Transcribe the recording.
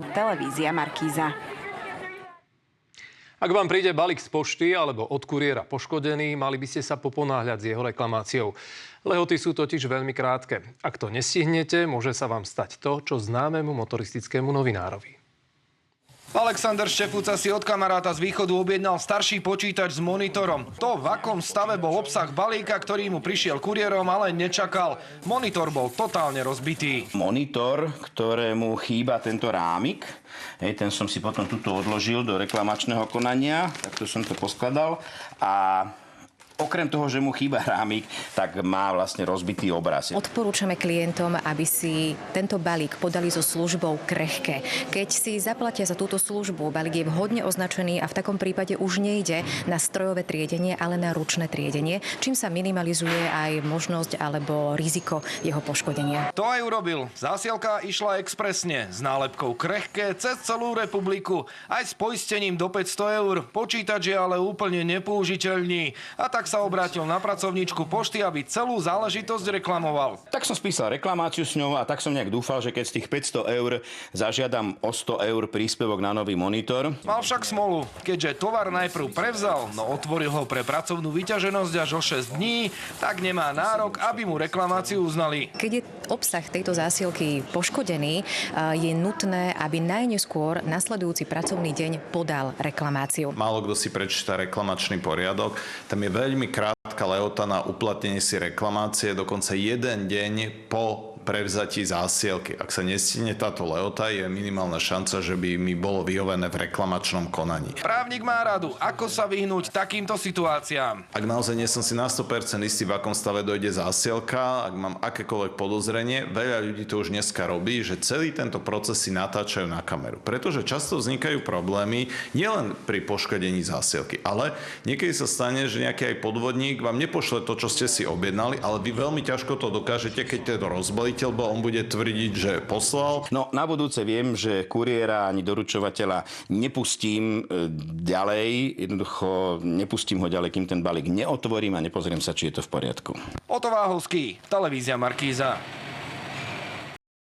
Televízia Markíza. Ak vám príde balík z pošty alebo od kuriéra poškodený, mali by ste sa poponáhľať s jeho reklamáciou. Lehoty sú totiž veľmi krátke. Ak to nestihnete, môže sa vám stať to, čo známemu motoristickému novinárovi. Alexander Štefúca si od kamaráta z východu objednal starší počítač s monitorom. To, v akom stave bol obsah balíka, ktorý mu prišiel kuriérom, ale nečakal. Monitor bol totálne rozbitý. Monitor, ktorému chýba tento rámik, ten som si potom tuto odložil do reklamačného konania, takto som to poskladal a okrem toho, že mu chýba rámik, tak má vlastne rozbitý obraz. Odporúčame klientom, aby si tento balík podali so službou Krehké. Keď si zaplatia za túto službu, balík je vhodne označený a v takom prípade už nejde na strojové triedenie, ale na ručné triedenie, čím sa minimalizuje aj možnosť alebo riziko jeho poškodenia. To aj urobil. Zásielka išla expresne, s nálepkou Krehké cez celú republiku, aj s poistením do 500 eur. Počítač je ale úplne nepoužiteľný. A tak sa obrátil na pracovníčku pošty, aby celú záležitosť reklamoval. Tak som spísal reklamáciu s ňou a tak som nejak dúfal, že keď z tých 500 eur zažiadam o 100 eur príspevok na nový monitor. Mal však smolu, keďže tovar najprv prevzal, no otvoril ho pre pracovnú vyťaženosť až o 6 dní, tak nemá nárok, aby mu reklamáciu uznali. Keď je obsah tejto zásielky poškodený, je nutné, aby najneskôr nasledujúci pracovný deň podal reklamáciu. Málo kto si prečíta reklamačný poriadok. Tam je veľmi krátka lehota na uplatnenie si reklamácie, dokonca jeden deň po prevzatí zásielky. Ak sa nestihne táto lehota, je minimálna šanca, že by mi bolo vyhovené v reklamačnom konaní. Právnik má radu, ako sa vyhnúť takýmto situáciám. Ak naozaj nie som si na 100% istý, v akom stave dojde zásielka, ak mám akékoľvek podozrenie, veľa ľudí to už dneska robí, že celý tento proces si natáčajú na kameru. Pretože často vznikajú problémy nielen pri poškodení zásielky, ale niekedy sa stane, že nejaký aj podvodník vám nepošle to, čo ste si objednali, ale vy veľmi ťažko to dokážete, keď to rozbalíte, lebo on bude tvrdiť, že poslal. No, na budúce viem, že kuriéra ani doručovateľa nepustím ďalej. Jednoducho nepustím ho ďalej, kým ten balík neotvorím a nepozriem sa, či je to v poriadku. Otto Váhovský, Televízia Markíza.